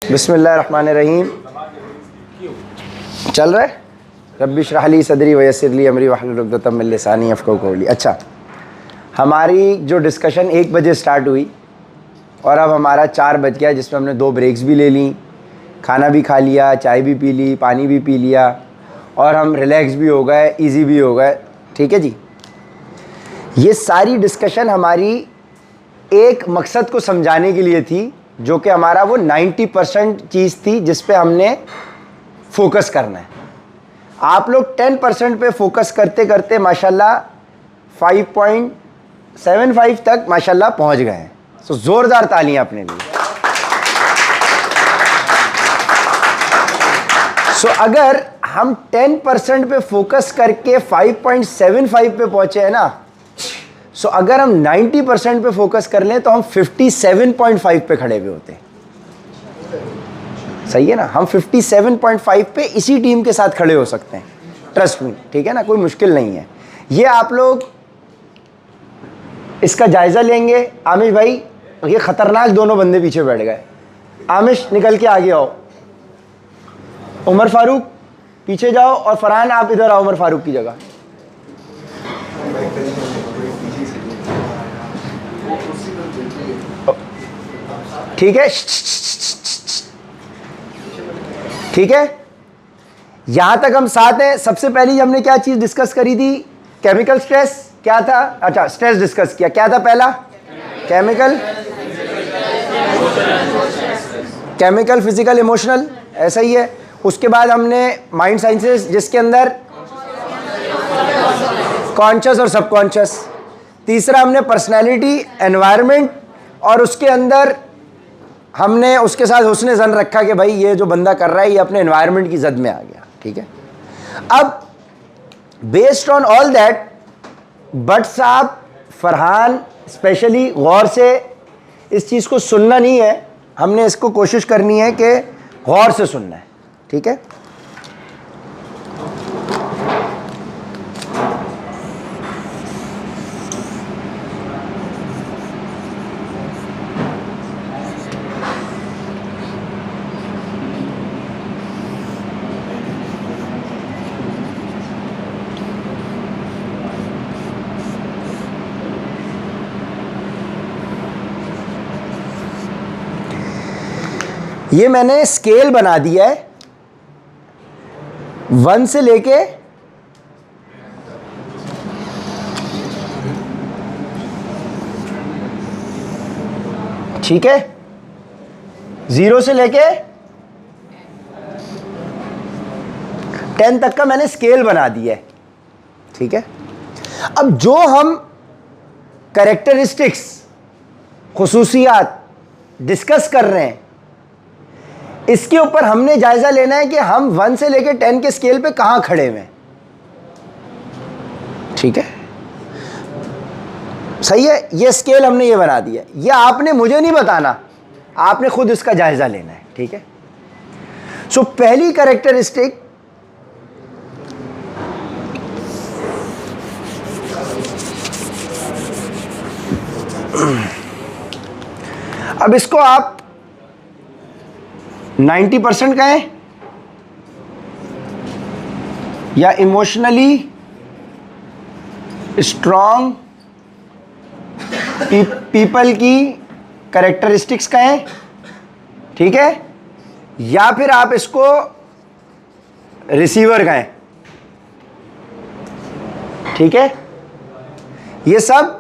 बिस्मिल्लाहिर्रहमानिर्रहीम। चल रहा है। रब्बि श्रह ली सदरी वयस्सिर ली अमरी वहलुल उक़दतम मिन लिसानी यफ़क़हू क़ौली। अच्छा, हमारी जो डिस्कशन 1 बजे स्टार्ट हुई और अब हमारा 4 बज गया, जिसमें हमने 2 ब्रेक्स भी ले ली, खाना भी खा लिया, चाय भी पी ली, पानी भी पी लिया और हम रिलैक्स भी हो गए, इजी भी हो गए। ठीक है जी। ये सारी डिस्कशन हमारी एक मकसद को समझाने के लिए थी, जो कि हमारा वो 90% चीज़ थी जिस पे हमने फोकस करना है। आप लोग 10% पे फोकस करते करते माशाल्लाह 5.75 तक माशाल्लाह पहुंच गए हैं। तो ज़ोरदार तालियां अपने लिए। अगर हम 10% पे फोकस करके 5.75 पे पहुंचे हैं ना, अगर हम 90% पे फोकस कर लें तो हम 57.5 पे खड़े हुए होते हैं। सही है ना। हम 57.5 पे इसी टीम के साथ खड़े हो सकते हैं, ट्रस्ट मी। ठीक है ना, कोई मुश्किल नहीं है। ये आप लोग इसका जायज़ा लेंगे। आमिश भाई, ये ख़तरनाक दोनों बंदे पीछे बैठ गए। आमिश निकल के आगे आओ, उमर फारूक पीछे जाओ और फरहान आप इधर आओ उमर फारूक की जगह। ठीक है, ठीक है, यहां तक हम साथ हैं। सबसे पहले हमने क्या चीज डिस्कस करी थी? Chemical stress. क्या था? अच्छा, स्ट्रेस डिस्कस किया। क्या था पहला? केमिकल, फिजिकल, इमोशनल, ऐसा ही है। उसके बाद हमने माइंड साइंसेस, जिसके अंदर कॉन्शियस और सबकॉन्शियस। तीसरा हमने पर्सनैलिटी, एनवायरनमेंट, और उसके अंदर हमने उसके साथ हुस्न ज़न रखा कि भाई ये जो बंदा कर रहा है ये अपने एनवायरनमेंट की जद में आ गया। ठीक है। अब based on all that, but साहब, फरहान स्पेशली गौर से इस चीज़ को सुनना नहीं है, हमने इसको कोशिश करनी है कि गौर से सुनना है। ठीक है। ये मैंने स्केल बना दिया है 1 से लेके 0 से लेके 10 तक का मैंने स्केल बना दिया है। ठीक है। अब जो हम कैरेक्टरिस्टिक्स, खुसूसियात डिस्कस कर रहे हैं, इसके ऊपर हमने जायजा लेना है कि हम 1 से लेकर 10 के स्केल पे कहां खड़े हुए हैं। ठीक है, सही है। ये स्केल हमने ये बना दिया। ये आपने मुझे नहीं बताना, आपने खुद इसका जायजा लेना है। ठीक है। पहली कैरेक्टरिस्टिक, अब इसको आप 90% कहें या इमोशनली स्ट्रॉन्ग पीपल की कैरेक्टरिस्टिक्स कहें। ठीक है। या फिर आप इसको रिसीवर कहें। ठीक है। ये सब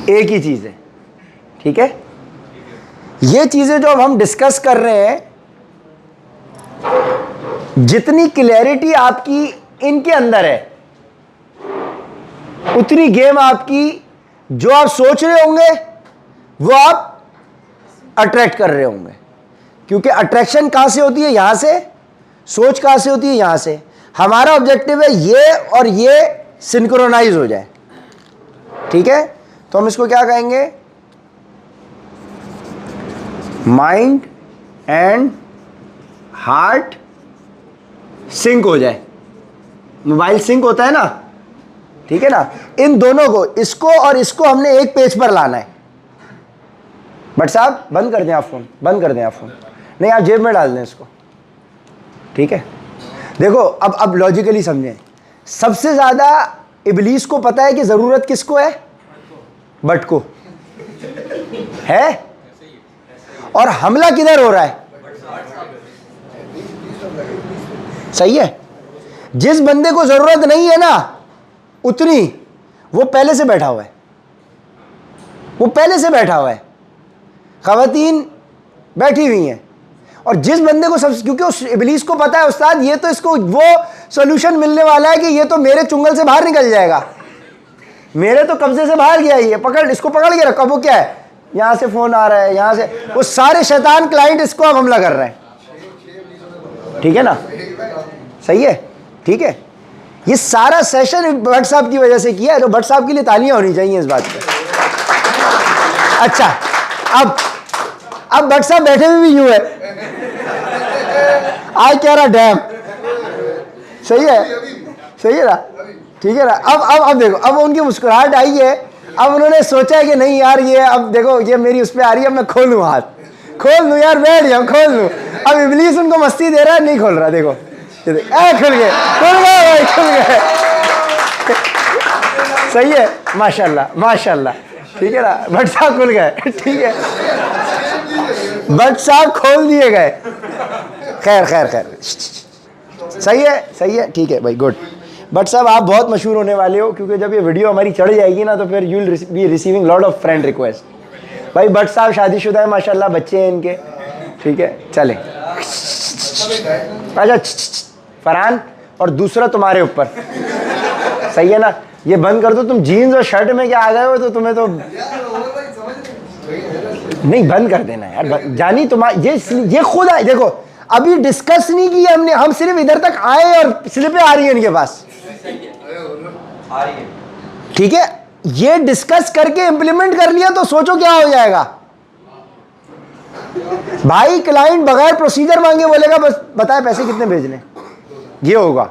एक ही चीज है। ठीक है। ये चीजें जो अब हम डिस्कस कर रहे हैं, जितनी क्लैरिटी आपकी इनके अंदर है, उतनी गेम आपकी, जो आप सोच रहे होंगे वो आप अट्रैक्ट कर रहे होंगे। क्योंकि अट्रैक्शन कहां से होती है? यहां से। सोच कहां से होती है? यहां से। हमारा ऑब्जेक्टिव है ये और ये सिंक्रोनाइज हो जाए। ठीक है। तो हम इसको क्या कहेंगे? माइंड एंड हार्ट सिंक हो जाए। मोबाइल सिंक होता है ना, ठीक है ना। इन दोनों को, इसको और इसको हमने एक पेज पर लाना है। भट्ट साहब बंद कर दें आप फ़ोन, बंद कर दें आप फ़ोन, नहीं आप जेब में डाल दें इसको, ठीक है। देखो अब लॉजिकली समझें, सबसे ज़्यादा इबलीस को पता है कि ज़रूरत किसको है, भट्ट को है, और हमला किधर हो रहा है, सही है। जिस बंदे को ज़रूरत नहीं है ना उतनी, वो पहले से बैठा हुआ है, वो पहले से बैठा हुआ है, ख़वातीन बैठी हुई हैं। और जिस बंदे को सब, क्योंकि उस इबलीस को पता है उस्ताद ये तो इसको वो सॉल्यूशन मिलने वाला है कि ये तो मेरे चुंगल से बाहर निकल जाएगा, मेरे तो कब्जे से बाहर गया, ये पकड़, इसको पकड़ के रखा, वो क्या है, यहाँ से फ़ोन आ रहा है, यहाँ से, वो सारे शैतान क्लाइंट इसको अब हमला कर रहे हैं, ठीक है ना, सही है, ठीक है। ये सारा सेशन भट्ट साहब की वजह से किया है, तो भट्ट साहब के लिए तालियां होनी चाहिए इस बात पे। अच्छा, अब भट्ट साहब बैठे हुए भी यूं है, आई कह रहा डैम, सही है, सही है ना, ठीक है ना। अब देखो, अब उनकी मुस्कुराहट आई है, अब उन्होंने सोचा है कि नहीं यार ये, अब देखो ये मेरी उस पर आ रही है, मैं खोलूँ हाथ, खोल दूँ यार, बैठ जाऊँ, खोल दूँ। अब इबलीस उनको मस्ती दे रहा है, नहीं खोल रहा, देखो खुल गए, खुल गए भाई, खुल गए, सही है, माशाल्लाह माशाल्लाह, ठीक है ना, भट्ट साहब खुल गए, ठीक है, भट्ट साहब खोल दिए गए, खैर खैर खैर, सही है, सही है, ठीक है भाई, गुड। भट्ट साहब आप बहुत मशहूर होने वाले हो, क्योंकि जब ये वीडियो हमारी चढ़ जाएगी ना तो फिर you will be receiving lot of friend request. भाई भट्ट साहब शादीशुदा है माशाल्लाह, बच्चे हैं इनके, ठीक है, चले। अच्छा फरहान, और दूसरा तुम्हारे ऊपर, सही है ना, ये बंद कर दो, तुम जीन्स और शर्ट में क्या आ गए हो, तो तुम्हें तो नहीं, बंद कर देना यार, जानी तुम्हारा ये खुद आए, देखो अभी डिस्कस नहीं किया हमने, हम सिर्फ इधर तक आए और स्लिपें आ रही हैं इनके पास, ठीक है। ये डिस्कस करके इंप्लीमेंट कर लिया तो सोचो क्या हो जाएगा भाई। क्लाइंट बगैर प्रोसीजर मांगे बोलेगा बस बताए पैसे कितने भेजने, ये होगा,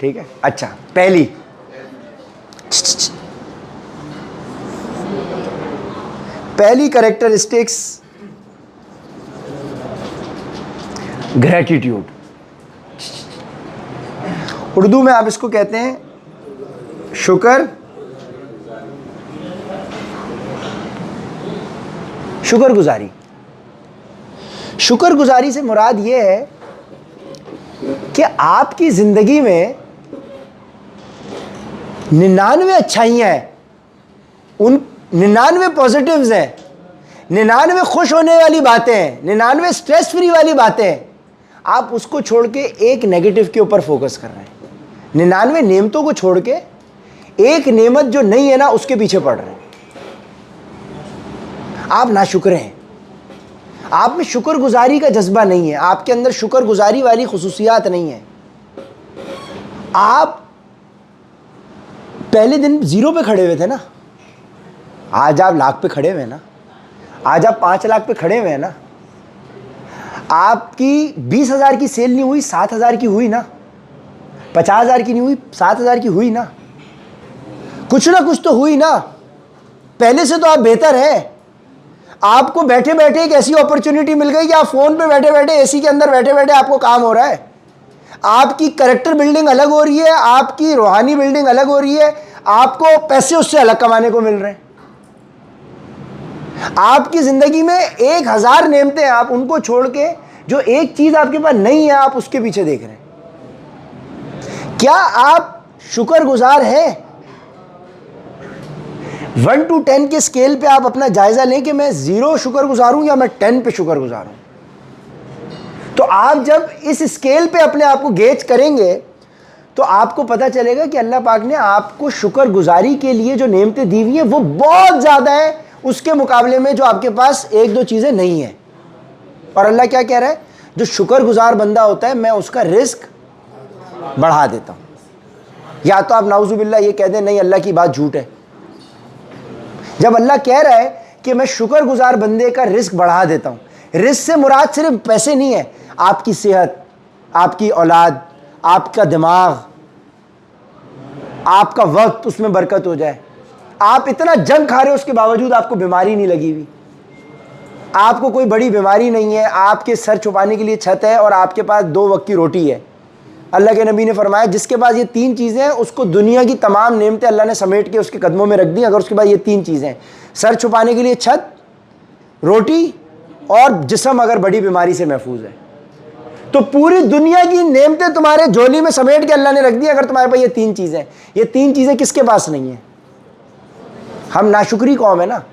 ठीक है। अच्छा, पहली कैरेक्टरिस्टिक्स ग्रैटिट्यूड, उर्दू में आप इसको कहते हैं शुक्र, शुक्रगुजारी। शुक्रगुजारी से मुराद ये है कि आपकी जिंदगी में 99 अच्छाइयाँ हैं, उन 99 पॉजिटिव्स हैं, 99 खुश होने वाली बातें हैं, 99 स्ट्रेस फ्री वाली बातें हैं, आप उसको छोड़ के एक नेगेटिव के ऊपर फोकस कर रहे हैं। 99 नेमतों को छोड़ के एक नेमत जो नहीं है ना उसके पीछे पड़ रहे हैं। आप नाशुक्र हैं, आप में शुक्रगुजारी का जज्बा नहीं है, आपके अंदर शुक्रगुजारी वाली खुसूसियात नहीं है। आप पहले दिन 0 पे खड़े हुए थे ना, आज आप लाख पे खड़े हुए हैं ना, आज आप 5 लाख पे खड़े हुए हैं ना, आपकी 20,000 की सेल नहीं हुई, 7,000 की हुई ना, 50,000 की नहीं हुई, 7,000 की हुई ना, कुछ ना कुछ तो हुई ना। पहले से तो आप बेहतर हैं। आपको बैठे बैठे एक ऐसी अपॉर्चुनिटी मिल गई कि आप फोन पे बैठे बैठे, एसी के अंदर बैठे बैठे आपको काम हो रहा है। आपकी कैरेक्टर बिल्डिंग अलग हो रही है, आपकी रूहानी बिल्डिंग अलग हो रही है, आपको पैसे उससे अलग कमाने को मिल रहे हैं। आपकी जिंदगी में 1000 नेमतें हैं, आप उनको छोड़ के जो एक चीज आपके पास नहीं है आप उसके पीछे देख रहे हैं। क्या आप शुक्रगुजार हैं? 1 to 10 के स्केल पे आप अपना जायजा लें कि मैं 0 शुक्रगुजार हूं या मैं 10 पे शुक्रगुजार हूं। तो आप जब इस स्केल पे अपने आप को गेज करेंगे तो आपको पता चलेगा कि अल्लाह पाक ने आपको शुक्रगुजारी के लिए जो नेमतें दी हुई हैं वो बहुत ज़्यादा है उसके मुकाबले में जो आपके पास 1-2 चीज़ें नहीं हैं। और अल्लाह क्या कह रहा है, जो शुक्रगुजार बंदा होता है मैं उसका रिस्क बढ़ा देता हूँ। या तो आप नाउजुबिल्लाह ये कह दें नहीं अल्लाह की बात झूठ है। जब अल्लाह कह रहा है कि मैं शुक्रगुजार बंदे का रिस्क बढ़ा देता हूँ, रिस्क से मुराद सिर्फ पैसे नहीं है, आपकी सेहत, आपकी औलाद, आपका दिमाग, आपका वक्त उसमें बरकत हो जाए। आप इतना जंग खा रहे हो उसके बावजूद आपको बीमारी नहीं लगी हुई, आपको कोई बड़ी बीमारी नहीं है, आपके सर छुपाने के लिए छत है और आपके पास 2 वक्त की रोटी है। अल्लाह के नबी ने फरमाया जिसके पास ये 3 चीज़ें हैं उसको दुनिया की तमाम नेमतें अल्लाह ने समेट के उसके कदमों में रख दी। अगर उसके पास ये 3 चीज़ें हैं, सर छुपाने के लिए छत, रोटी और जिस्म अगर बड़ी बीमारी से महफूज है, तो पूरी दुनिया की नेमतें तुम्हारे झोली में समेट के अल्लाह ने रख दी अगर तुम्हारे पास ये 3 चीज़ें हैं। ये 3 चीज़ें किसके पास नहीं है? हम नाशुक्री कौम है ना,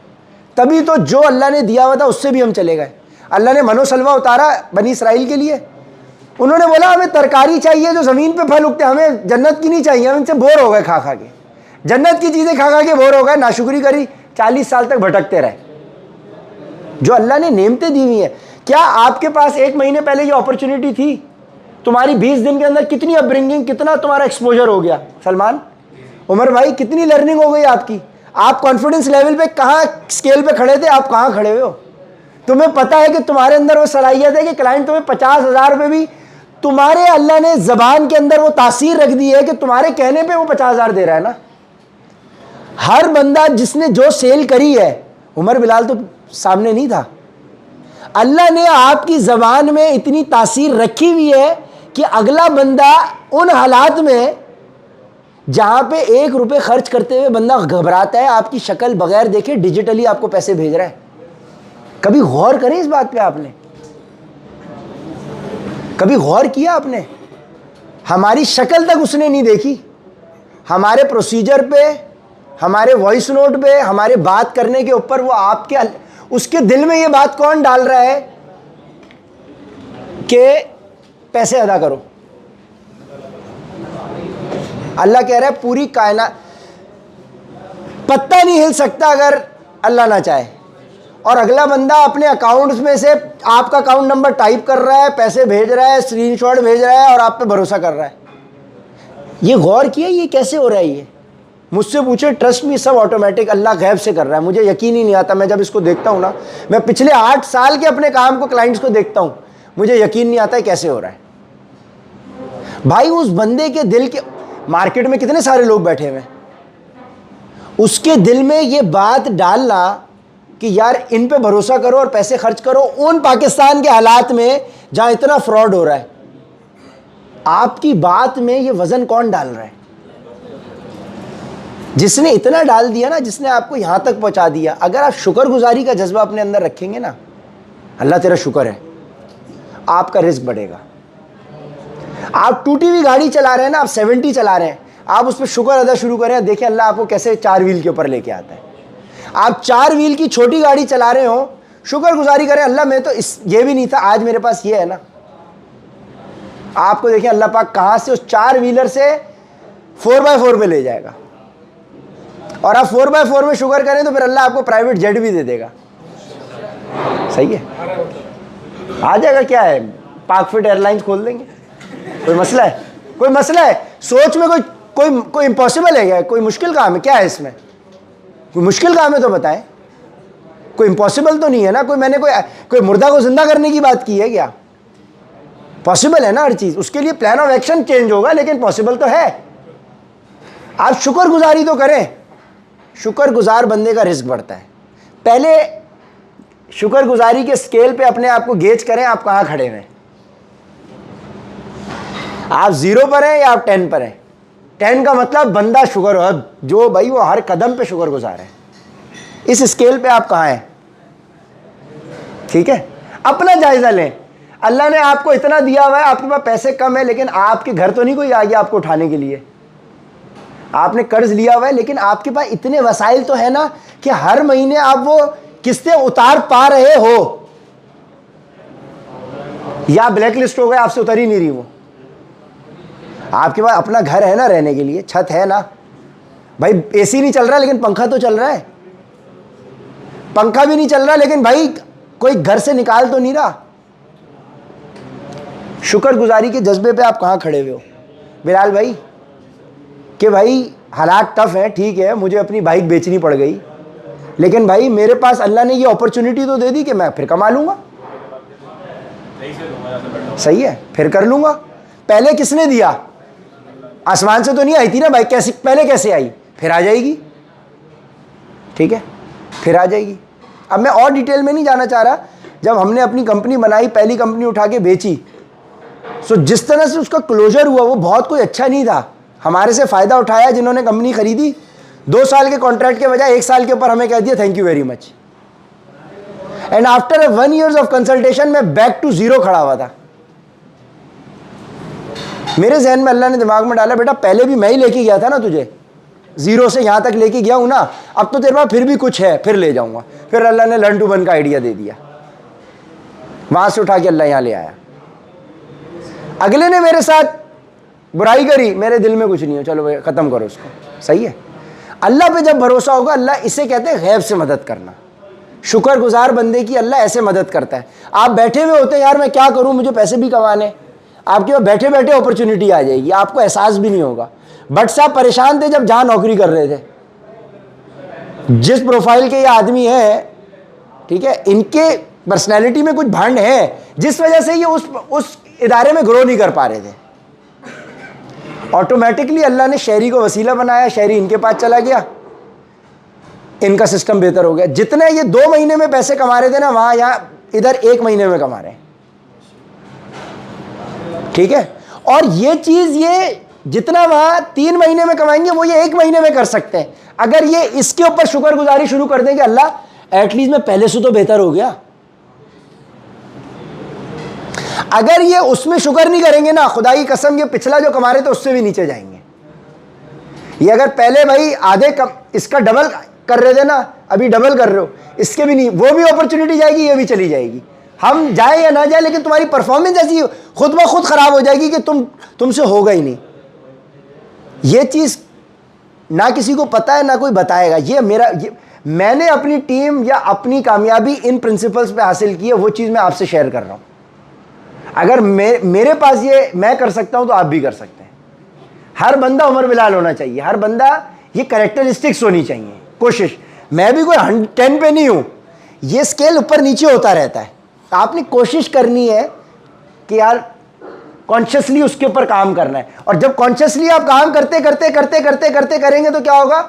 तभी तो जो अल्लाह ने दिया हुआ था उससे भी हम चले गए। अल्लाह ने मनोसलवा उतारा बनी इसराइल के लिए, उन्होंने बोला हमें तरकारी चाहिए जो ज़मीन पे फल उगते, हमें जन्नत की नहीं चाहिए, हम इनसे बोर हो गए खा खा के, जन्नत की चीज़ें खा खा के बोर हो गए, नाशुक्री करी, 40 साल तक भटकते रहे। जो अल्लाह ने नेमतें दी हुई हैं, क्या आपके पास 1 महीने पहले ये अपॉर्चुनिटी थी? तुम्हारी 20 दिन के अंदर कितनी अपब्रिंगिंग, कितना तुम्हारा एक्सपोजर हो गया? सलमान, उमर भाई, कितनी लर्निंग हो गई आपकी? आप कॉन्फिडेंस लेवल पे कहाँ स्केल पे खड़े थे, आप कहाँ खड़े हुए हो? तुम्हें पता है कि तुम्हारे अंदर वो सलाहियत है कि क्लाइंट तुम्हें 50,000 रुपये भी, तुम्हारे अल्लाह ने ज़बान के अंदर वो तासीर रख दी है कि तुम्हारे कहने पे वो 50,000 दे रहा है ना। हर बंदा जिसने जो सेल करी है, उमर बिलाल तो सामने नहीं था, अल्लाह ने आपकी ज़बान में इतनी तासीर रखी हुई है कि अगला बंदा उन हालात में जहाँ पे 1 रुपये खर्च करते हुए बंदा घबराता है, आपकी शक्ल बगैर देखे डिजिटली आपको पैसे भेज रहा है। कभी गौर करें इस बात पे? आपने कभी गौर किया? आपने हमारी शक्ल तक उसने नहीं देखी, हमारे प्रोसीजर पे, हमारे वॉइस नोट पे, हमारे बात करने के ऊपर वो आपके उसके दिल में ये बात कौन डाल रहा है कि पैसे अदा करो? अल्लाह कह रहा है पूरी कायनात, पत्ता नहीं हिल सकता अगर अल्लाह ना चाहे, और अगला बंदा अपने अकाउंट्स में से आपका अकाउंट नंबर टाइप कर रहा है, पैसे भेज रहा है, स्क्रीनशॉट भेज रहा है और आप पे भरोसा कर रहा है। ये गौर किया ये कैसे हो रहा है? ये मुझसे पूछे, ट्रस्ट मी, सब ऑटोमेटिक अल्लाह गैब से कर रहा है। मुझे यकीन ही नहीं आता, मैं जब इसको देखता हूँ ना, मैं पिछले 8 साल के अपने काम को, क्लाइंट्स को देखता हूँ, मुझे यकीन नहीं आता है कैसे हो रहा है। भाई उस बंदे के दिल के, मार्केट में कितने सारे लोग बैठे हुए हैं, उसके दिल में ये बात डालना कि यार इन पे भरोसा करो और पैसे खर्च करो, उन पाकिस्तान के हालात में जहां इतना फ्रॉड हो रहा है, आपकी बात में ये वजन कौन डाल रहा है? जिसने इतना डाल दिया ना, जिसने आपको यहां तक पहुंचा दिया। अगर आप शुक्रगुजारी का जज्बा अपने अंदर रखेंगे ना, अल्लाह तेरा शुक्र है, आपका रिस्क बढ़ेगा। आप टूटी हुई गाड़ी चला रहे हैं ना, आप 70 चला रहे हैं, आप उस पर शुक्र अदा शुरू करें, देखिए अल्लाह आपको कैसे 4 व्हील के ऊपर लेके आता है। आप 4 व्हील की छोटी गाड़ी चला रहे हो, शुक्रगुजारी करें, अल्लाह मैं तो ये भी नहीं था, आज मेरे पास ये है ना। आपको देखिए अल्लाह पाक कहाँ से उस 4 व्हीलर से 4x4 पे ले जाएगा, और आप 4x4 में शुक्र करें तो फिर अल्लाह आपको प्राइवेट जेट भी दे देगा। सही है, आ जाएगा। क्या है, पाकफिट एयरलाइंस खोल देंगे, कोई मसला है? कोई मसला है? सोच में कोई इम्पॉसिबल है क्या? कोई मुश्किल काम है क्या है इसमें? कोई मुश्किल काम है तो बताएं, कोई इम्पॉसिबल तो नहीं है ना। मैंने कोई मुर्दा को जिंदा करने की बात की है क्या? पॉसिबल है ना हर चीज़, उसके लिए प्लान ऑफ एक्शन चेंज होगा, लेकिन पॉसिबल तो है। आप शुक्रगुजारी तो करें, शुक्रगुजार बंदे का रिस्क बढ़ता है। पहले शुक्रगुजारी के स्केल पे अपने आप को गेज करें, आप कहाँ खड़े हैं? आप 0 पर हैं या आप 10 पर हैं? 10 का मतलब बंदा शुक्र, जो भाई वो हर कदम पे शुक्रगुजार है। इस स्केल पे आप कहाँ हैं? ठीक है, अपना जायजा लें। अल्लाह ने आपको इतना दिया हुआ है, आपके पास पैसे कम है, लेकिन आपके घर तो नहीं कोई आ गया आपको उठाने के लिए। आपने कर्ज लिया हुआ है, लेकिन आपके पास इतने वसाइल तो है ना कि हर महीने आप वो किस्तें उतार पा रहे हो। या ब्लैक लिस्ट हो गए, आपसे उतर ही नहीं रही वो। आपके पास अपना घर है ना रहने के लिए, छत है ना भाई, एसी नहीं चल रहा लेकिन पंखा तो चल रहा है। पंखा भी नहीं चल रहा लेकिन भाई कोई घर से निकाल तो नहीं रहा। शुक्रगुजारी के जज्बे पे आप कहाँ खड़े हुए हो बिलाल भाई? कि भाई हालात टफ हैं, ठीक है, मुझे अपनी बाइक बेचनी पड़ गई, लेकिन भाई मेरे पास अल्लाह ने ये अपॉर्चुनिटी तो दे दी कि मैं फिर कमा लूंगा। सही है, फिर कर लूंगा। पहले किसने दिया? आसमान से तो नहीं आई थी ना बाइक, पहले कैसे आई? फिर आ जाएगी, ठीक है, फिर आ जाएगी। अब मैं और डिटेल में नहीं जाना चाह रहा। जब हमने अपनी कंपनी बनाई, पहली कंपनी उठा के बेची, सो जिस तरह से उसका क्लोजर हुआ वो बहुत कोई अच्छा नहीं था। हमारे से फ़ायदा उठाया जिन्होंने कंपनी खरीदी, 2 साल के कॉन्ट्रैक्ट के बजाय 1 साल के ऊपर हमें कह दिया thank you very much. And after 1 year of consultation मैं बैक टू जीरो खड़ा हुआ था। मेरे जहन में अल्लाह ने दिमाग में डाला, बेटा पहले भी मैं ही लेके गया था ना तुझे, जीरो से यहां तक लेके गया हूं ना, अब तो तेरे पास फिर भी कुछ है, फिर ले जाऊंगा। फिर अल्लाह ने लर्न टू बर्न का आइडिया दे दिया, वहां से उठा के अल्लाह यहां ले आया। अगले ने मेरे साथ बुराई करी, मेरे दिल में कुछ नहीं है, चलो भाई खत्म करो उसको, सही है। अल्लाह पे जब भरोसा होगा, अल्लाह इसे कहते हैं गैब से मदद करना। शुक्रगुजार बंदे की अल्लाह ऐसे मदद करता है। आप बैठे हुए होते हैं, यार मैं क्या करूं, मुझे पैसे भी कमाने, आपके पास बैठे बैठे अपॉर्चुनिटी आ जाएगी, आपको एहसास भी नहीं होगा। बट साहब परेशान थे जब जहां नौकरी कर रहे थे। जिस प्रोफाइल के ये आदमी है, ठीक है, इनके पर्सनैलिटी में कुछ भांड है जिस वजह से ये उस इदारे में ग्रो नहीं कर पा रहे थे। ऑटोमेटिकली अल्लाह ने शहरी को वसीला बनाया, शहरी इनके पास चला गया, इनका सिस्टम बेहतर हो गया। जितने ये 2 महीने में पैसे कमा रहे थे ना, वहां यहां इधर 1 महीने में कमा रहे हैं, ठीक है। और ये चीज ये जितना वहां 3 महीने में कमाएंगे वो ये 1 महीने में कर सकते हैं। अगर ये इसके ऊपर शुक्रगुजारी शुरू कर देंगे, अल्लाह एटलीस्ट में पहले से तो बेहतर हो गया। अगर ये उसमें शुक्र नहीं करेंगे ना, खुदा की कसम ये पिछला जो कमा रहे थे उससे भी नीचे जाएंगे। ये अगर पहले भाई आधे कम इसका डबल कर रहे थे ना, अभी डबल कर रहे हो, इसके भी नहीं, वो भी अपॉर्चुनिटी जाएगी, ये भी चली जाएगी। हम जाए या ना जाए, लेकिन तुम्हारी परफॉर्मेंस ऐसी खुद ब खुद खराब हो जाएगी कि तुमसे होगा ही नहीं। ये चीज ना किसी को पता है ना कोई बताएगा। मैंने अपनी टीम या अपनी कामयाबी इन प्रिंसिपल्स पे हासिल की है, वो चीज मैं आपसे शेयर कर रहा हूं। अगर मेरे पास ये मैं कर सकता हूं तो आप भी कर सकते हैं। हर बंदा उमर बिलाल होना चाहिए, हर बंदा ये कैरेक्टरिस्टिक्स होनी चाहिए। कोशिश, मैं भी कोई 10 पे नहीं हूं, ये स्केल ऊपर नीचे होता रहता है। आपने कोशिश करनी है कि यार कॉन्शियसली उसके ऊपर काम करना है। और जब कॉन्शियसली आप काम करते करते करते करते करते करेंगे तो क्या होगा,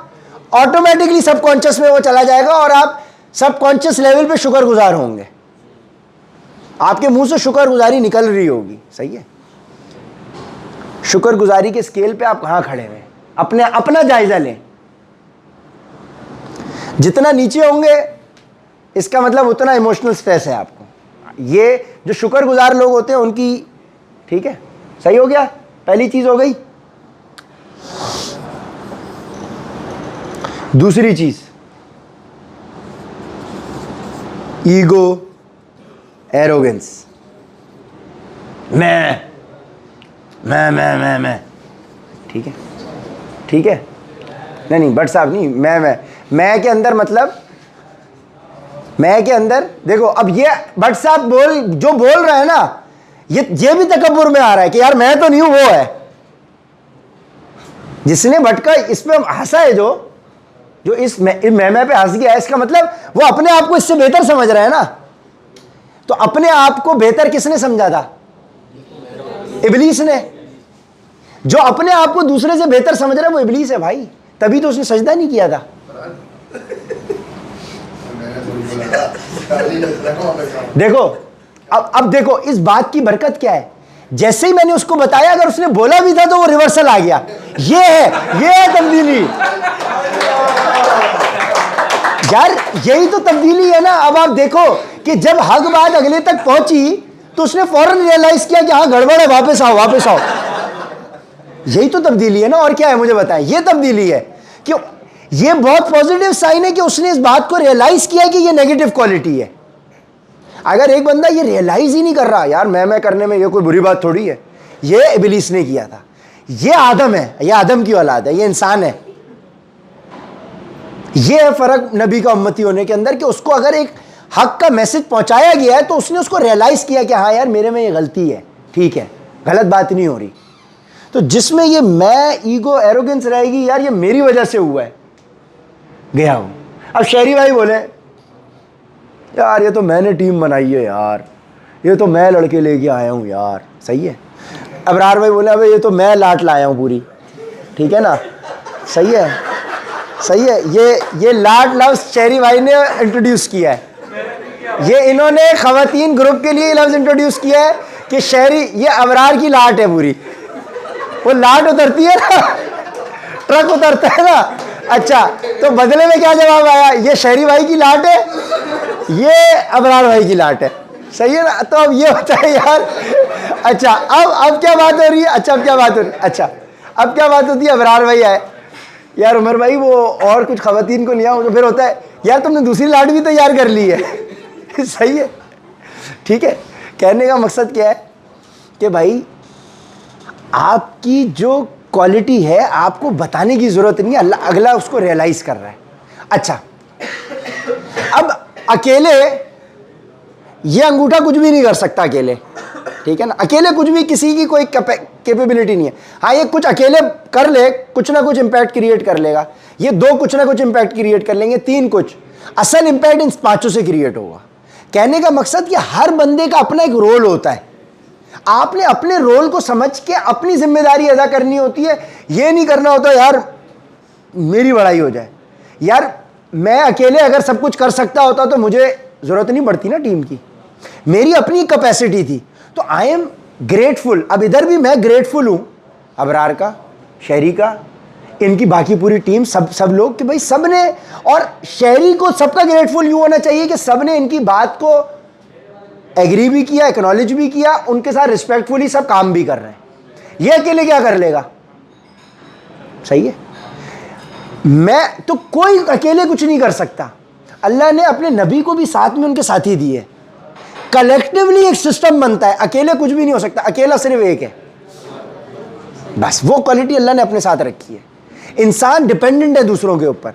ऑटोमेटिकली सबकॉन्शियस में वो चला जाएगा और आप सबकॉन्शियस लेवल पे शुक्रगुजार होंगे। आपके मुंह से शुक्रगुजारी निकल रही होगी, सही है। शुक्रगुजारी के स्केल पे आप कहां खड़े हैं, अपना जायजा लें। जितना नीचे होंगे इसका मतलब उतना इमोशनल स्ट्रेस है आपको। ये जो शुक्रगुजार लोग होते हैं उनकी, ठीक है, सही हो गया, पहली चीज हो गई। दूसरी चीज, ईगो, एरोगेंस। मैं, ठीक है, ठीक है, नहीं बट साहब नहीं, मैं के अंदर मतलब, मैं के अंदर देखो, अब ये भट्ट साहब जो बोल रहे हैं ना, ये भी तकब्बुर में आ रहा है कि यार मैं तो नहीं हूं, वो है जिसने भटका इस पे हंसा है, जो इस मैं पे हंस गया है, इसका मतलब वो अपने आप को इससे बेहतर समझ रहा है ना। तो अपने आप को बेहतर किसने समझा था? इबलीस ने। जो अपने आप को दूसरे से बेहतर समझ रहा है वो इबलीस है भाई, तभी तो उसने सजदा नहीं किया था। देखो अब देखो इस बात की बरकत क्या है, जैसे ही मैंने उसको बताया, अगर उसने बोला भी था तो वो रिवर्सल आ गया। ये है तब्दीली यार, यही तो तब्दीली है ना। अब आप देखो कि जब हक बात अगले तक पहुंची तो उसने फौरन रियलाइज किया कि हाँ गड़बड़ है, वापस आओ। यही तो तब्दीली है ना, और क्या है मुझे बताएं। ये तब्दीली है कि ये बहुत पॉजिटिव साइन है कि उसने इस बात को रियलाइज किया कि ये नेगेटिव क्वालिटी है। अगर एक बंदा ये रियलाइज ही नहीं कर रहा, यार मैं करने में ये कोई बुरी बात थोड़ी है, ये इबलीस ने किया था, ये आदम है, ये आदम की औलाद है, ये इंसान है। ये है फर्क नबी का उम्मती होने के अंदर कि उसको अगर एक हक का मैसेज पहुंचाया गया है तो उसने उसको रियलाइज किया कि हाँ यार मेरे में ये गलती है, ठीक है, गलत बात नहीं हो रही। तो जिसमें ये मैं, ईगो, एरोगेंस रहेगी, यार ये मेरी वजह से हुआ है, गया हूं। अब शहरी भाई बोले यार ये तो मैंने टीम बनाई है यार, ये तो मैं लड़के लेके आया हूं यार, सही है। अबरार भाई बोले अबे ये तो मैं लाट लाया हूं पूरी, ठीक है ना, सही है, सही है। ये लाट लफ्ज़ शहरी भाई ने इंट्रोड्यूस किया है, ये इन्होंने खवातीन ग्रुप के लिए लफ्ज़ इंट्रोड्यूस किया है कि शहरी, ये अबरार की लाट है पूरी, वो लाट उतरती है ना, ट्रक उतरता है ना। अच्छा, तो बदले में क्या जवाब आया? ये शहरी भाई की लाट है, ये अबरार भाई की लाट है। सही है ना? तो अब ये होता है यार। अच्छा, अब क्या बात हो रही है? अच्छा, अब क्या बात हो रही है? अच्छा, अब क्या बात होती है? अबरार भाई आए, यार उमर भाई वो और कुछ खवातीन को नहीं आओ, तो फिर होता है यार तुमने दूसरी लाट भी तैयार कर ली है। सही है, ठीक है। कहने का मकसद क्या है कि भाई आपकी जो क्वालिटी है आपको बताने की जरूरत नहीं है, अगला उसको रियलाइज कर रहा है। अच्छा, अब अकेले ये अंगूठा कुछ भी नहीं कर सकता अकेले, ठीक है ना। अकेले कुछ भी, किसी की कोई कैपेबिलिटी नहीं है। हाँ, ये कुछ अकेले कर ले, कुछ ना कुछ इंपैक्ट क्रिएट कर लेगा, ये दो कुछ ना कुछ इंपैक्ट क्रिएट कर लेंगे, तीन कुछ, असल इंपैक्ट इन पांचों से क्रिएट होगा। कहने का मकसद कि हर बंदे का अपना एक रोल होता है, आपने अपने रोल को समझ के अपनी जिम्मेदारी अदा करनी होती है। ये नहीं करना होता यार मेरी बड़ाई हो जाए, यार मैं अकेले अगर सब कुछ कर सकता होता तो मुझे जरूरत नहीं पड़ती ना टीम की, मेरी अपनी कैपेसिटी थी। तो आई एम ग्रेटफुल, अब इधर भी मैं ग्रेटफुल हूं अबरार का, शहरी का, इनकी बाकी पूरी टीम, सब लोग, कि भाई सबने, और शहरी को सबका ग्रेटफुल यूं होना चाहिए कि सबने इनकी बात को एग्री भी किया, एक्नॉलेज भी किया, उनके साथ रिस्पेक्टफुली सब काम भी कर रहे हैं। ये अकेले क्या कर लेगा? सही है, मैं तो कोई अकेले कुछ नहीं कर सकता। अल्लाह ने अपने नबी को भी साथ में उनके साथी दिए, कलेक्टिवली एक सिस्टम बनता है, अकेले कुछ भी नहीं हो सकता, अकेला सिर्फ एक है बस। वो क्वालिटी अल्लाह ने अपने साथ रखी है। इंसान डिपेंडेंट है दूसरों के ऊपर,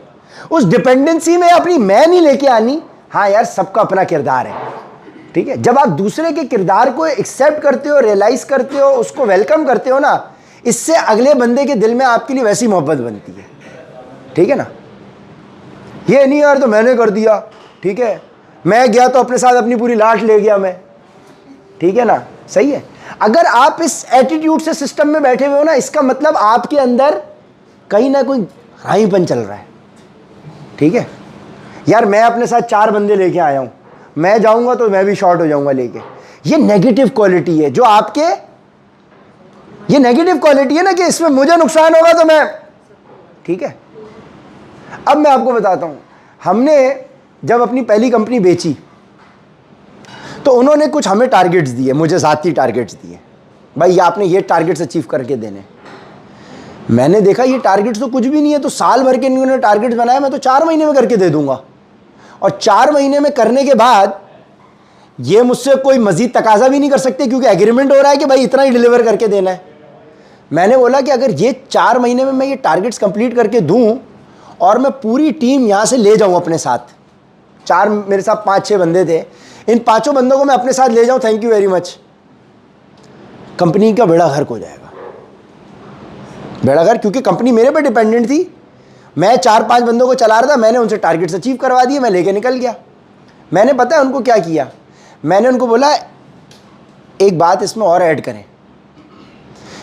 उस डिपेंडेंसी में अपनी मैं नहीं लेके आनी। हाँ यार, सबका अपना किरदार है, ठीक है। जब आप दूसरे के किरदार को एक्सेप्ट करते हो, रियलाइज करते हो, उसको वेलकम करते हो ना, इससे अगले बंदे के दिल में आपके लिए वैसी मोहब्बत बनती है, ठीक है ना। ये नहीं यार तो मैंने कर दिया, ठीक है, मैं गया तो अपने साथ अपनी पूरी लाश ले गया मैं, ठीक है ना। सही है, अगर आप इस एटीट्यूड से सिस्टम में बैठे हुए हो ना, इसका मतलब आपके अंदर कहीं ना कोई हाईपन चल रहा है, ठीक है। यार मैं अपने साथ 4 बंदे लेके आया हूं, मैं जाऊंगा तो मैं भी शॉर्ट हो जाऊंगा लेके, ये नेगेटिव क्वालिटी है जो आपके, ये नेगेटिव क्वालिटी है ना कि इसमें मुझे नुकसान होगा तो मैं, ठीक है। अब मैं आपको बताता हूं, हमने जब अपनी पहली कंपनी बेची तो उन्होंने कुछ हमें टारगेट्स दिए, मुझे ज़ाती टारगेट्स दिए, भाई आपने ये टारगेट्स अचीव करके देने। मैंने देखा ये टारगेट्स तो कुछ भी नहीं है, तो साल भर के इन्होंने टारगेट्स बनाए, मैं तो 4 महीने में करके दे दूंगा। और 4 महीने में करने के बाद ये मुझसे कोई मजीद तकाजा भी नहीं कर सकते, क्योंकि एग्रीमेंट हो रहा है कि भाई इतना ही डिलीवर करके देना है। मैंने बोला कि अगर ये 4 महीने में मैं ये टारगेट्स कंप्लीट करके दूं और मैं पूरी टीम यहाँ से ले जाऊँ अपने साथ, 4 मेरे साथ 5-6 बंदे थे, इन 5 बंदों को मैं अपने साथ ले जाऊँ, thank you very much, company का बेड़ा गर्क हो जाएगा। बेड़ा गर्क, क्योंकि कंपनी मेरे पे डिपेंडेंट थी, मैं 4-5 बंदों को चला रहा था, मैंने उनसे टारगेट्स अचीव करवा दिए, मैं लेके निकल गया। मैंने पता है उनको क्या किया, मैंने उनको बोला एक बात इसमें और ऐड करें,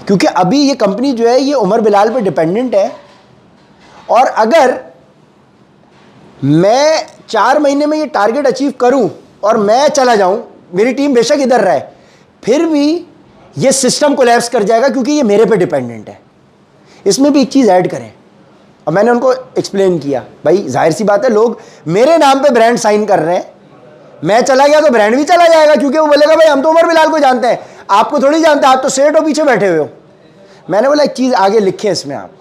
क्योंकि अभी ये कंपनी जो है ये उमर बिलाल पे डिपेंडेंट है, और अगर मैं 4 महीने में ये टारगेट अचीव करूं और मैं चला जाऊं, मेरी टीम बेशक इधर रहे, फिर भी ये सिस्टम कोलैप्स कर जाएगा, क्योंकि ये मेरे पे डिपेंडेंट है। इसमें भी एक चीज़ ऐड करें। और मैंने उनको एक्सप्लेन किया, भाई जाहिर सी बात है लोग मेरे नाम पे ब्रांड साइन कर रहे हैं, मैं चला गया तो ब्रांड भी चला जाएगा, क्योंकि वो बोलेगा भाई हम तो उमर बिलाल को जानते हैं, आपको थोड़ी जानते हैं, आप तो सेठ हो पीछे बैठे हुए हो। मैंने बोला एक चीज़ आगे लिखें इसमें आप,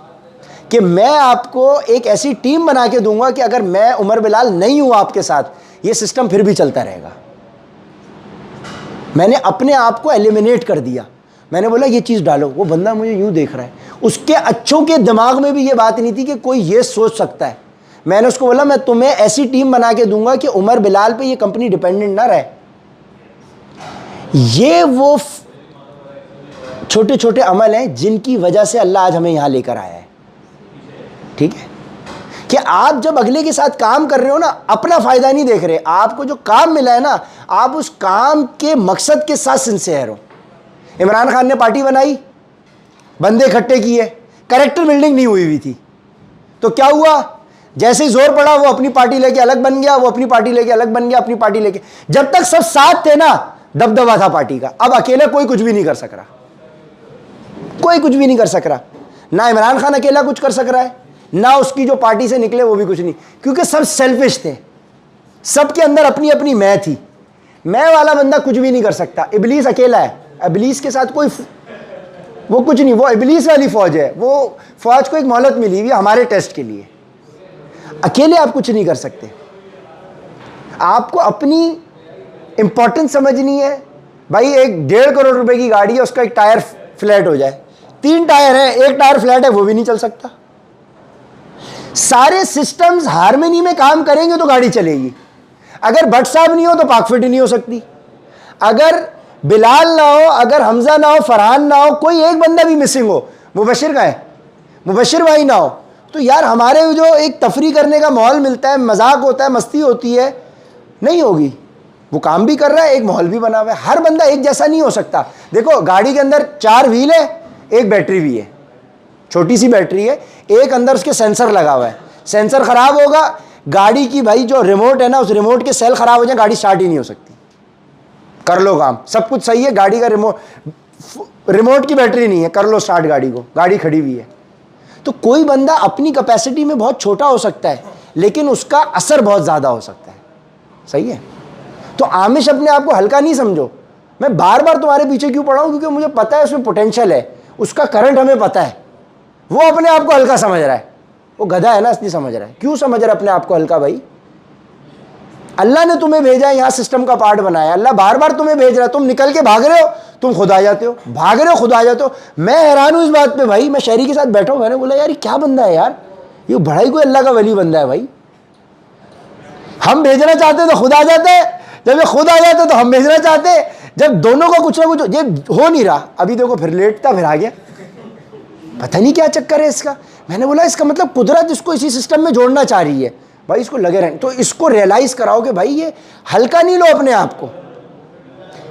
कि मैं आपको एक ऐसी टीम बना के दूंगा कि अगर मैं उमर बिलाल नहीं हूं आपके साथ, ये सिस्टम फिर भी चलता रहेगा। मैंने अपने आप को एलिमिनेट कर दिया। मैंने बोला ये चीज़ डालो। वो बंदा मुझे यूं देख रहा है, उसके अच्छों के दिमाग में भी ये बात नहीं थी कि कोई ये सोच सकता है। मैंने उसको बोला मैं तुम्हें ऐसी टीम बना के दूंगा कि उमर बिलाल पे ये कंपनी डिपेंडेंट ना रहे। ये वो छोटे छोटे अमल हैं जिनकी वजह से अल्लाह आज हमें यहां लेकर आया है, ठीक है। कि आप जब अगले के साथ काम कर रहे हो ना, अपना फायदा नहीं देख रहे, आपको जो काम मिला है ना, आप उस काम के मकसद के साथ सिंसियर हो। इमरान खान ने पार्टी बनाई, बंदे इकट्ठे किए, कैरेक्टर बिल्डिंग नहीं हुई थी, तो क्या हुआ, जैसे ही जोर पड़ा वो अपनी पार्टी लेके अलग बन गया, वो अपनी पार्टी लेके अलग बन गया, अपनी पार्टी लेके। जब तक सब साथ थे ना, दबदबा था पार्टी का। अब अकेले कोई कुछ भी नहीं कर सक रहा, कोई कुछ भी नहीं कर सक रहा। ना इमरान खान अकेला कुछ कर सक रहा है, ना उसकी जो पार्टी से निकले वो भी कुछ नहीं, क्योंकि सब सेल्फिश थे। सबके अंदर अपनी अपनी मैं थी। मैं वाला बंदा कुछ भी नहीं कर सकता। इबलीस अकेला है, इबलीस के साथ कोई वो कुछ नहीं। वो इबलीस वाली फौज है, वो फौज को एक मोहलत मिली हुई है हमारे टेस्ट के लिए। अकेले आप कुछ नहीं कर सकते। आपको अपनी इंपॉर्टेंस समझनी है। भाई एक 1.5 करोड़ रुपए की गाड़ी है, उसका एक टायर फ्लैट हो जाए, 3 टायर है, एक टायर फ्लैट है, वो भी नहीं चल सकता। सारे सिस्टम्स हार्मनी में काम करेंगे तो गाड़ी चलेगी। अगर भट्ट साहब नहीं हो तो पाकफिट नहीं हो सकती। अगर बिलाल ना हो, अगर हमजा ना हो, फरहान ना हो, कोई एक बंदा भी मिसिंग हो, मुबशिर का है, मुबशिर भाई ना हो, तो यार हमारे जो एक तफरी करने का माहौल मिलता है, मजाक होता है, मस्ती होती है, नहीं होगी। वो काम भी कर रहा है, एक माहौल भी बना हुआ है। हर बंदा एक जैसा नहीं हो सकता। देखो गाड़ी के अंदर 4 व्हील है, एक बैटरी भी है, छोटी सी बैटरी है, एक अंदर उसके सेंसर लगा हुआ है। सेंसर खराब होगा, गाड़ी की भाई जो रिमोट है ना, उस रिमोट के सेल खराब हो जाए, गाड़ी स्टार्ट ही नहीं हो सकती। कर लो काम, सब कुछ सही है, गाड़ी का रिमोट की बैटरी नहीं है, कर लो स्टार्ट गाड़ी को, गाड़ी खड़ी हुई है। तो कोई बंदा अपनी कैपेसिटी में बहुत छोटा हो सकता है, लेकिन उसका असर बहुत ज़्यादा हो सकता है। सही है। तो आमिश अपने आप को हल्का नहीं समझो। मैं बार बार तुम्हारे पीछे क्यों पड़ा हूँ? क्योंकि मुझे पता है उसमें पोटेंशियल है, उसका करंट हमें पता है। वो अपने आप को हल्का समझ रहा है, वो गधा है ना, इसलिए समझ रहा है। क्यों समझ रहा है अपने आप को हल्का? भाई अल्लाह ने तुम्हें भेजा है, यहाँ सिस्टम का पार्ट बनाया। अल्लाह बार बार तुम्हें भेज रहा है, तुम निकल के भाग रहे हो, तुम खुद आ जाते हो, भाग रहे हो खुद आ जाते हो। मैं हैरान हूँ इस बात पे भाई। मैं शहरी के साथ बैठा हूँ, मैंने बोला यार ये क्या बंदा है यार, ये बड़ा ही कोई अल्लाह का वली बंदा है भाई। हम भेजना चाहते तो खुद आ जाते, जब ये खुद आ जाते तो हम भेजना चाहते। जब दोनों का कुछ ना कुछ ये हो नहीं रहा, अभी देखो फिर लेटता फिर आ गया, पता नहीं क्या चक्कर है इसका। मैंने बोला इसका मतलब कुदरत इसको इसी सिस्टम में जोड़ना चाह रही है भाई, इसको लगे रहें। तो इसको रियलाइज कराओ कि भाई ये हल्का नहीं लो अपने आप को,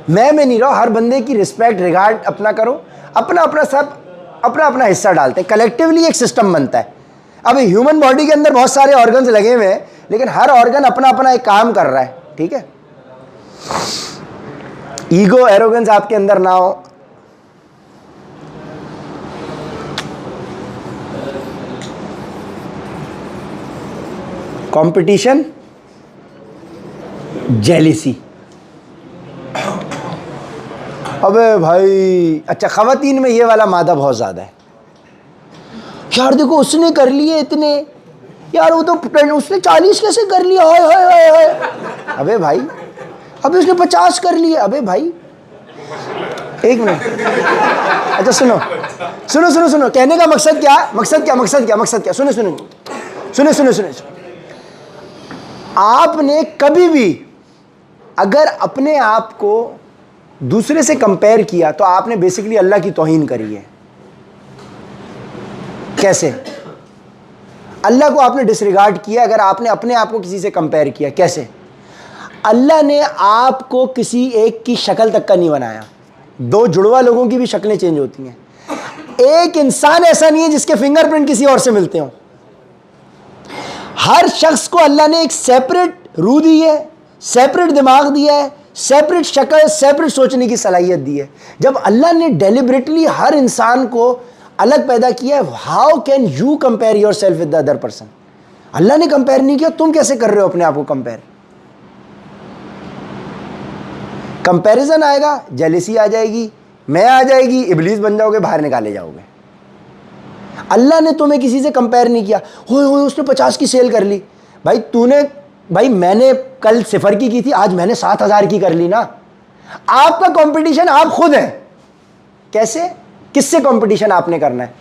मैं नहीं रहो। हर बंदे की रिस्पेक्ट रिगार्ड अपना करो, अपना अपना सब अपना अपना हिस्सा डालते हैं, कलेक्टिवली एक सिस्टम बनता है। अब ह्यूमन बॉडी के अंदर बहुत सारे ऑर्गन्स लगे हुए हैं, लेकिन हर ऑर्गन अपना अपना एक काम कर रहा है। ठीक है, ईगो एरोगेंस आपके अंदर ना हो। Competition, jealousy. अबे भाई अच्छा, खवातीन में ये वाला मादा बहुत ज़्यादा है यार। देखो उसने कर लिए इतने, यार वो तो उसने 40 कैसे कर लिया, हाय हाय हाय हाय। अबे भाई अबे उसने 50 कर लिए। अबे भाई एक मिनट, अच्छा सुनो सुनो सुनो सुनो, कहने का मकसद क्या, मकसद क्या, मकसद क्या, मकसद क्या, सुनो सुनो सुनो सुनो सुनो। आपने कभी भी अगर अपने आप को दूसरे से कंपेयर किया तो आपने बेसिकली अल्लाह की तौहीन करी है। कैसे? अल्लाह को आपने डिसरिगार्ड किया अगर आपने अपने आप को किसी से कंपेयर किया। कैसे? अल्लाह ने आपको किसी एक की शक्ल तक का नहीं बनाया। 2 जुड़वा लोगों की भी शक्लें चेंज होती हैं। एक इंसान ऐसा नहीं है जिसके फिंगरप्रिंट किसी और से मिलते हो। हर शख्स को अल्लाह ने एक सेपरेट रूह दी है, सेपरेट दिमाग दिया है, सेपरेट शक्ल, सेपरेट सोचने की सलाहियत दी है। जब अल्लाह ने डेलिबरेटली हर इंसान को अलग पैदा किया है, how can you compare yourself with the other person? Allah ने कंपेयर नहीं किया, तुम कैसे कर रहे हो अपने आप को कंपेयर? कंपैरिजन आएगा, जेलिसी आ जाएगी, मैं आ जाएगी, इब्लीस बन जाओगे, बाहर निकाले जाओगे। अल्लाह ने तुम्हें किसी से कंपेयर नहीं किया। होए होए उसने 50 की सेल कर ली। भाई तूने, भाई मैंने कल 0 की थी, आज मैंने 7000 की कर ली ना। आपका कंपटीशन आप खुद हैं। कैसे? किससे कंपटीशन आपने करना है?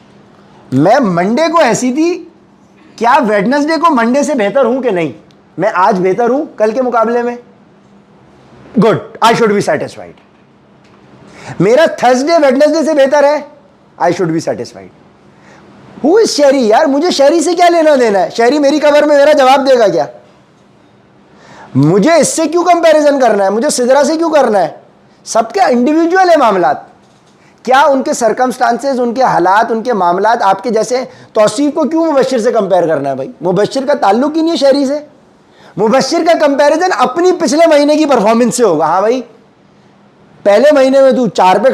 मैं मंडे को ऐसी थी, क्या वेडनेसडे को मंडे से बेहतर हूं कि नहीं? मैं आज बेहतर हूं कल के मुकाबले में? Good, I should be satisfied. मेरा थर्सडे वेडनेसडे से बेहतर है, I should be satisfied. Who is शहरी? यार मुझे शहरी से क्या लेना देना है? शहरी मेरी कब्र में मेरा जवाब देगा क्या? मुझे इससे क्यों कंपैरिजन करना है? मुझे सिदरा से क्यों करना है? सबके इंडिविजुअल है मामलात। क्या उनके सर्कमस्टांसेस, उनके हालात, उनके मामलात आपके जैसे? तौसीफ को क्यों मुबश्शिर से कंपेयर करना है भाई? मुबश्शिर का ताल्लुक ही नहीं है शहरी से। मुबश्शिर का कंपैरिजन अपनी पिछले महीने की परफॉर्मेंस से होगा। हाँ भाई, पहले महीने में तू 4 पे